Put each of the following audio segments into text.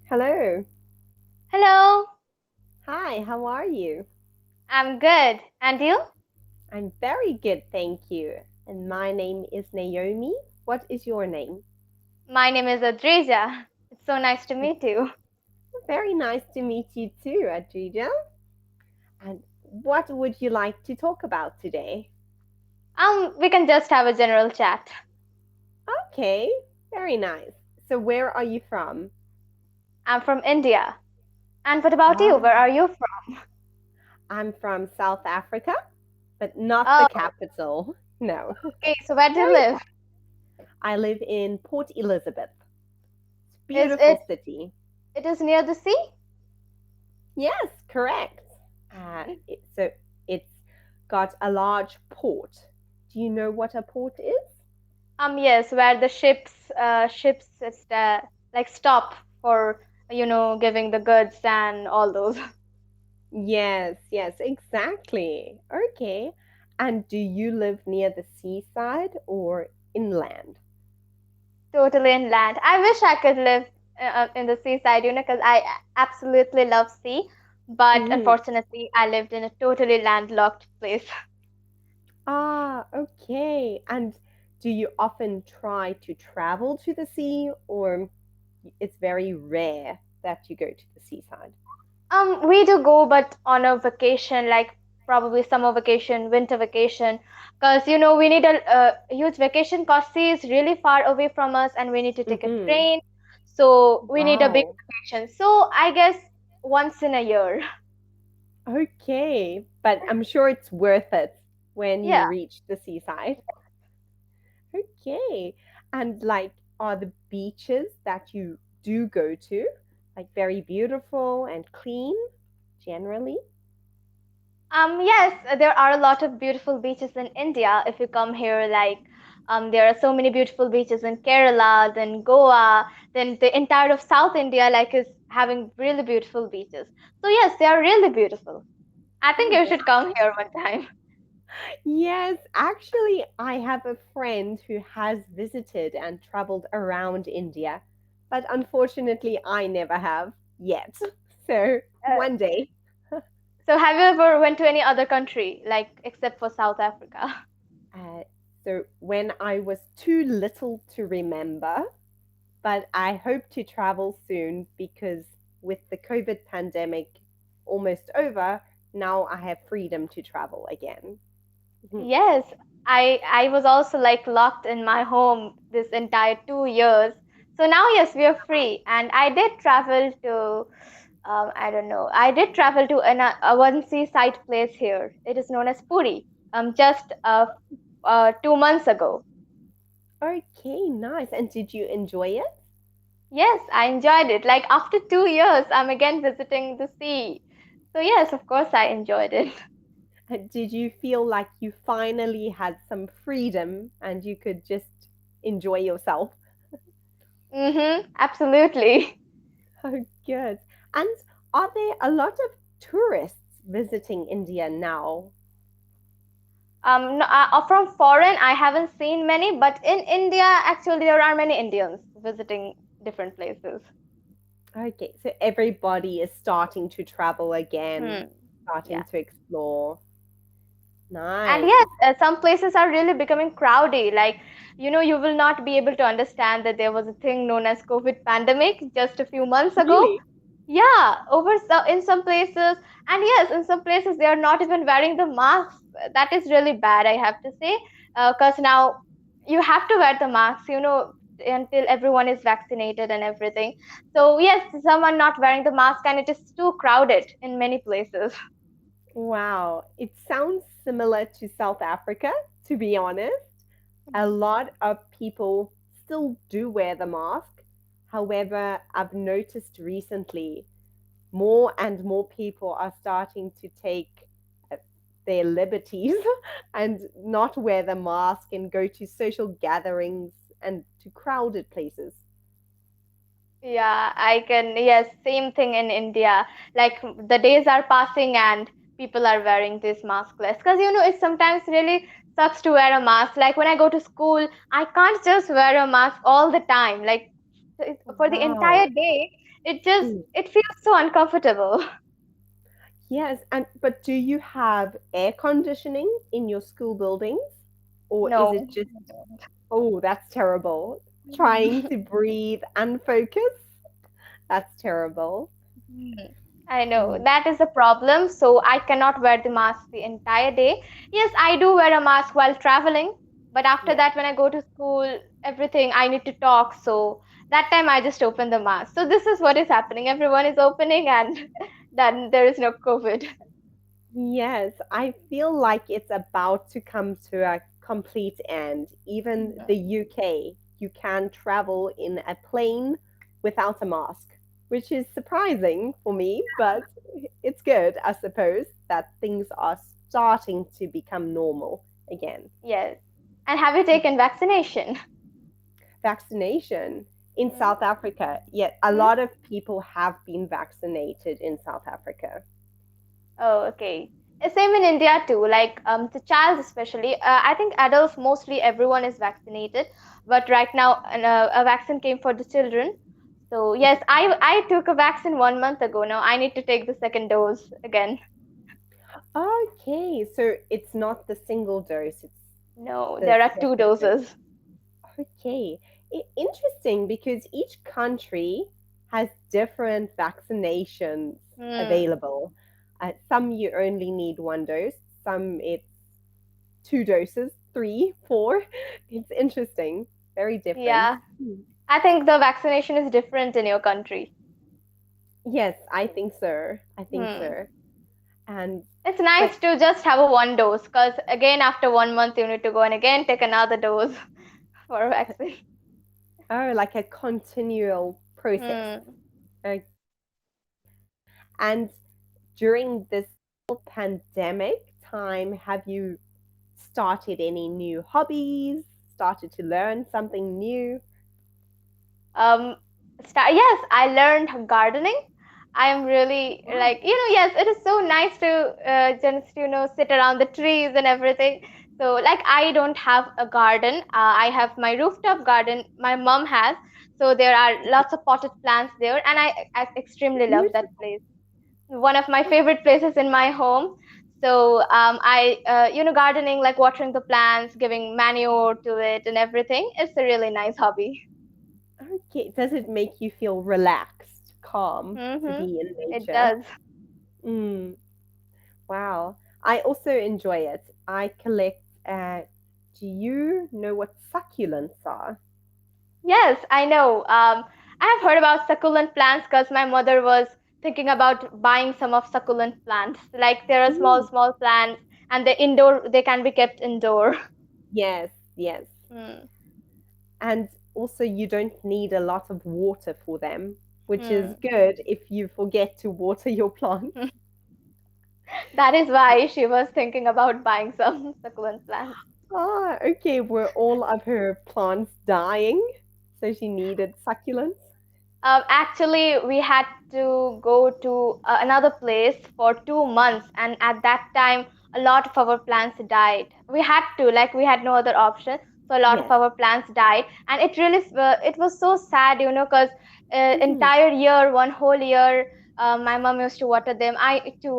Hello. Hello, Hi, how are you? I'm good. And you? I'm very good, thank you. And my name is Naomi. What is your name? My name is Adrija. It's so nice to meet you. Very nice to meet you too, Adrija. And what would you like to talk about today? We can just have a general chat. Okay, very nice. So, where are you from? I'm from India. And what about you? Where Ah, are you from? I'm from South Africa, but not the Oh, capital. No. okay. So where do you Very live? I live in Port Elizabeth. It's a Is beautiful it city. it is near the sea? Yes, correct. So it's got a large port. Do you know what a port is? Yes, where the ships like stop for giving the goods and all those. Yes, yes, exactly. Okay. And do you live near the seaside or inland? Totally inland. I wish I could live in the seaside, because I absolutely love sea. But Mm. unfortunately, I lived in a totally landlocked place. Ah, okay. And do you often try to travel to the sea, or it's very rare that you go to the seaside? We do go, but on a vacation, like probably summer vacation, winter vacation, because we need a huge vacation. Cause sea is really far away from us, and we need to take a Mm-hmm. train. So we need a big Wow. vacation. So I guess once in a year. Okay, but I'm sure it's worth it when Yeah. you reach the seaside. Okay, and like, are the beaches that you do go to like very beautiful and clean generally? Yes, there are a lot of beautiful beaches in India. If you come here, like, there are so many beautiful beaches in Kerala, then Goa, then the entire of South India, like, is having really beautiful beaches. So yes, they are really beautiful. I think Oh, you that's should come here one time. yes, actually, I have a friend who has visited and traveled around India, but unfortunately, I never have yet. So Uh, one day. so have you ever went to any other country, like except for South Africa? Uh, so when I was too little to remember, but I hope to travel soon because with the COVID pandemic almost over, now I have freedom to travel again. Mhm. Yes, I was also like locked in my home this entire 2 years. So now yes, we are free, and I did travel to I don't know. I did travel to a one seaside place here. It is known as Puri. Just 2 months ago. Okay, nice. And did you enjoy it? Yes, I enjoyed it. Like after 2 years, I'm again visiting the sea. So yes, of course, I enjoyed it. Did you feel like you finally had some freedom and you could just enjoy yourself? Absolutely. Oh, good. And are there a lot of tourists visiting India now? No, from foreign, I haven't seen many, but in India, actually, there are many Indians visiting different places. Okay, so everybody is starting to travel again, Hmm. starting Yeah. to explore. And Nice. yes, some places are really becoming crowded. Like, you will not be able to understand that there was a thing known as COVID pandemic just a few months ago. Really? Yeah, in some places, and yes, in some places they are not even wearing the masks. That is really bad, I have to say, because now you have to wear the masks, until everyone is vaccinated and everything. So yes, some are not wearing the mask, and it is too crowded in many places. Wow. It sounds similar to South Africa, to be honest. A lot of people still do wear the mask. However, I've noticed recently more and more people are starting to take uh, their liberties and not wear the mask and go to social gatherings and to crowded places. Yeah, I can. Yes, same thing in India. Like the days are passing and people are wearing this maskless. Because it sometimes really sucks to wear a mask. Like when I go to school, I can't just wear a mask all the time. Like for the entire Wow. day, Mm. it feels so uncomfortable. Yes, and but do you have air conditioning in your school buildings? Or is No. it just, oh, that's terrible. Trying Mhm. to breathe and focus? That's terrible. Mhm. I know Mm, that is a problem, so I cannot wear the mask the entire day. Yes, I do wear a mask while traveling, but after yes. that, when I go to school, everything I need to talk, so that time I just open the mask. So this is what is happening. Everyone is opening, and then there is no COVID. Yes, I feel like it's about to come to a complete end. Even the Mhm. UK, you can travel in a plane without a mask, which is surprising for me, but it's good, I suppose, that things are starting to become normal again. Yes. And have you taken vaccination? Vaccination in Hmm? South Africa, yet a Hmm? lot of people have been vaccinated in South Africa. Oh, okay. Same in India too. Like the child especially. I think adults mostly everyone is vaccinated, but right now a vaccine came for the children. So yes, I took a vaccine 1 month ago. Now I need to take the second dose again. Okay, so it's not the single dose, it's No, the there are two second dose. doses. Okay, interesting because each country has different vaccinations Hmm. available. Some you only need one dose, some it's two doses, three, four. It's interesting, very different. Yeah, I think the vaccination is different in your country. Yes, I think so. I think Hmm. so. And It's but nice to just have a one dose, because again after 1 month you need to go and again take another dose for a vaccine. oh, like a continual process. Hmm. Okay. And during this pandemic time, have you started any new hobbies? Started to learn something new? Um, yes, I learned gardening. I am really Wow. like, yes, it is so nice to just, sit around the trees and everything. So, like, I don't have a garden. I have my rooftop garden. My mom has. So, there are lots of potted plants there, and I extremely love that Beautiful. place. One of my favorite places in my home. So, gardening, like watering the plants, giving manure to it, and everything. It's a really nice hobby. Okay. Does it make you feel relaxed, calm to Mm-hmm. be in It nature? does. Mm, wow. I also enjoy it. I collect, do you know what succulents are? Yes, I know. I have heard about succulent plants because my mother was thinking about buying some of succulent plants. Like there are small, Mm, small plants, and they can be kept indoor. yes, yes. Hmm. And also, you don't need a lot of water for them, which is Hmm. good if you forget to water your plants. That is why she was thinking about buying some succulent plants. Ah, okay. Were all of her plants dying? So she needed succulents? Actually, we had to go to another place for 2 months, and at that time, a lot of our plants died. We had to, like, we had no other option, so a lot of Yes. our plants died, and it was so sad, because Mhm. entire year, one whole year, my mom used to water them.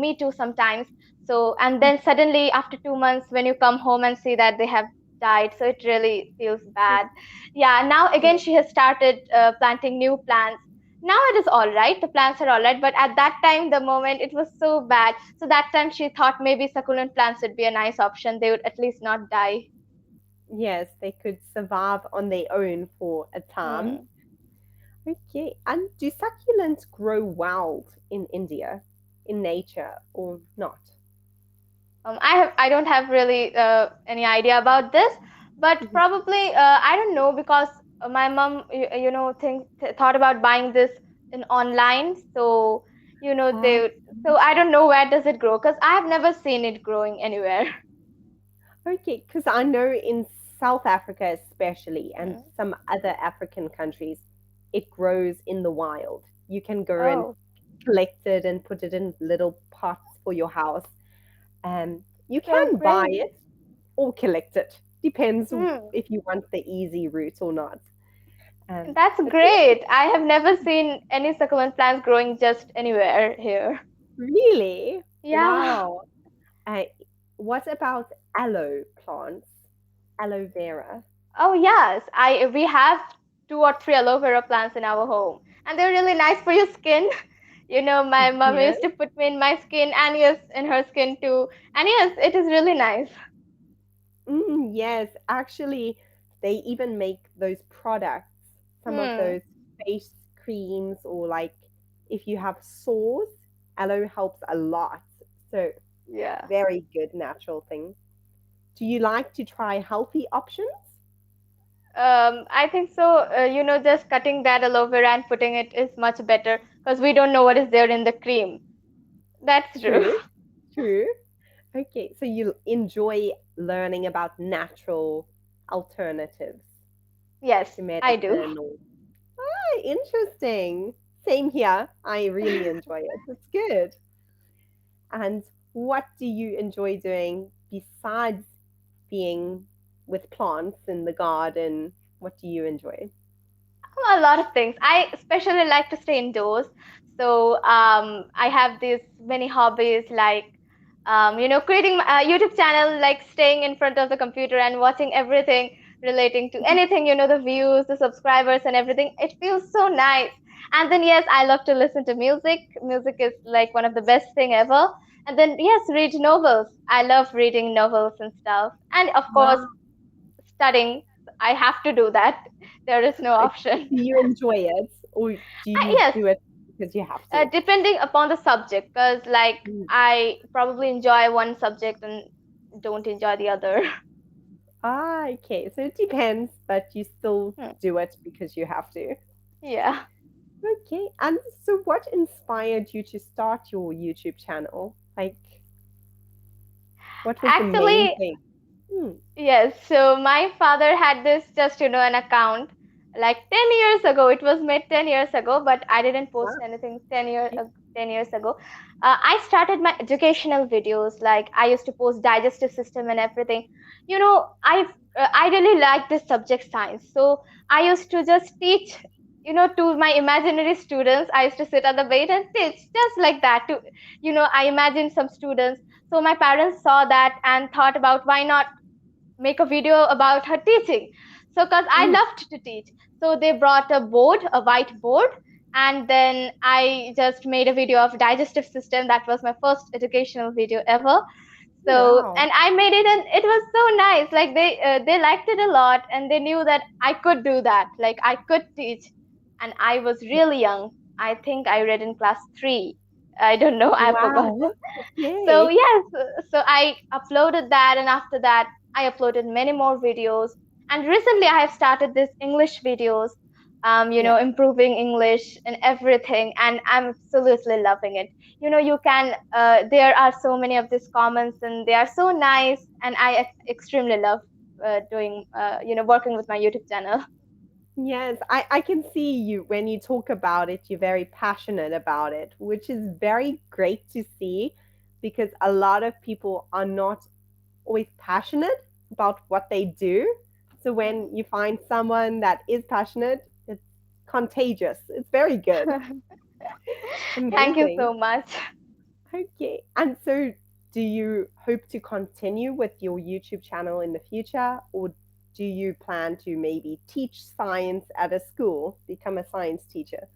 Me too, sometimes. So, and then suddenly, after 2 months, when you come home and see that they have died, so it really feels bad. Yeah, now again she has started planting new plants. Now it is all right, the plants are all right, but at that time the moment it was so bad, so that time she thought maybe succulent plants would be a nice option, they would at least not die. Yes, they could survive on their own for a time. Hmm. Okay. And do succulents grow wild in India, in nature, or not? I don't have really any idea about this, but Mhm. probably I don't know, because my mom thought about buying this in online, so Uh, so I don't know where does it grow, because I have never seen it growing anywhere. okay, because I know in South Africa, especially, and Hmm. some other African countries, it grows in the wild. You can go and Oh, collect it and put it in little pots for your house. You so can buy great. it or collect it. Depends Hmm. if you want the easy route or not. That's But yeah, great. I have never seen any succulent plants growing just anywhere here. really, Yeah. wow. Uh, what about aloe plants? Aloe vera. Oh yes, I we have two or three aloe vera plants in our home, and they're really nice for your skin. My mom Yeah. used to put me in my skin, and yes, in her skin too. And yes, it is really nice. Yes, actually, they even make those products, some of Hmm. those face creams, or like if you have sores, aloe helps a lot. So, Yeah. very good natural thing. Do you like to try healthy options? I think so. Just cutting that aloe vera and putting it is much better because we don't know what is there in the cream. That's true. True, true. Okay, so you enjoy learning about natural alternatives Yes, to I do. medicine or interesting. Same here. I really enjoy it. It's good. And what do you enjoy doing besides being with plants in the garden? What do you enjoy? A lot of things. I especially like to stay indoors. So I have these many hobbies like creating a YouTube channel, like staying in front of the computer and watching everything relating to anything, the views, the subscribers and everything. It feels so nice. And then yes, I love to listen to music. Music is like one of the best thing ever. And then yes, read novels. I love reading novels and stuff. And of course, Wow. studying. I have to do that. There is no Like, option. do you enjoy it or do you Yes, do it because you have to? depending upon the subject, because like Mm. I probably enjoy one subject and don't enjoy the other. Ah, okay. So it depends, but you still Hmm, do it because you have to. yeah. Okay. And so what inspired you to start your YouTube channel? Like, what was the main Actually, thing? Hmm. yes, so my father had this just, an account like 10 years ago. It was made 10 years ago, but I didn't post Wow. anything Okay. 10 years ago. I started my educational videos, like I used to post digestive system and everything. I really like this subject science. So I used to just teach, to my imaginary students. I used to sit on the bed and teach just like that to, I imagined some students. So my parents saw that and thought about why not make a video about her teaching. So because I Mm. loved to teach, so they brought a board, a white board, and then I just made a video of digestive system. That was my first educational video ever. So Wow. and I made it, and it was so nice. Like they liked it a lot, and they knew that I could do that, like I could teach. And I was really young. I think I read in class 3. I don't know, I've Wow. forgotten. So Okay. yes, so I uploaded that, and after that, I uploaded many more videos. And recently, I have started this English videos, Yeah. improving English and everything, and I'm absolutely loving it. You can, there are so many of these comments, and they are so nice, and I extremely love doing, working with my YouTube channel. Yes, I can see you when you talk about it, you're very passionate about it, which is very great to see because a lot of people are not always passionate about what they do. So when you find someone that is passionate, it's contagious. It's very good. Thank you Amazing. so much. Okay. And so, do you hope to continue with your YouTube channel in the future, or do you plan to maybe teach science at a school, become a science teacher?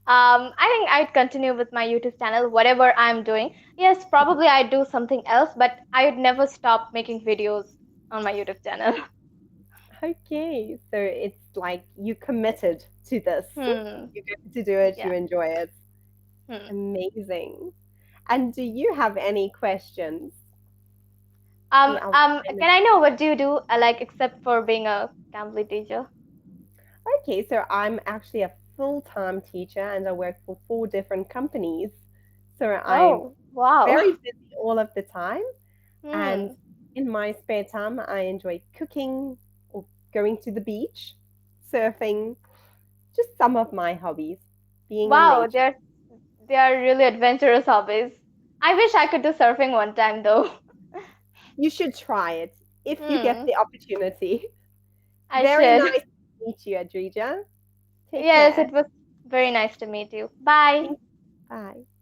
I think I'd continue with my YouTube channel, whatever I'm doing. Yes, probably I'd do something else, but I would never stop making videos on my YouTube channel. Okay. So, it's like you committed to this. Hmm. You're going to do it, you Yeah. enjoy it. Hmm. Amazing. And do you have any questions? Any Can outstanding? I know what do you do, like, except for being a Cambly teacher? Okay, so I'm actually a full-time teacher and I work for 4 different companies. So I'm Oh, wow. very busy all of the time. And Hmm. in my spare time, I enjoy cooking or going to the beach, surfing, just some of my hobbies, being in Wow, nature. they are really adventurous hobbies. I wish I could do surfing one time though. You should try it if you get Hmm. the opportunity. I Very should. nice meet you, Adrija. Take Yes, care. it was very nice to meet you. Bye. Thank- Bye.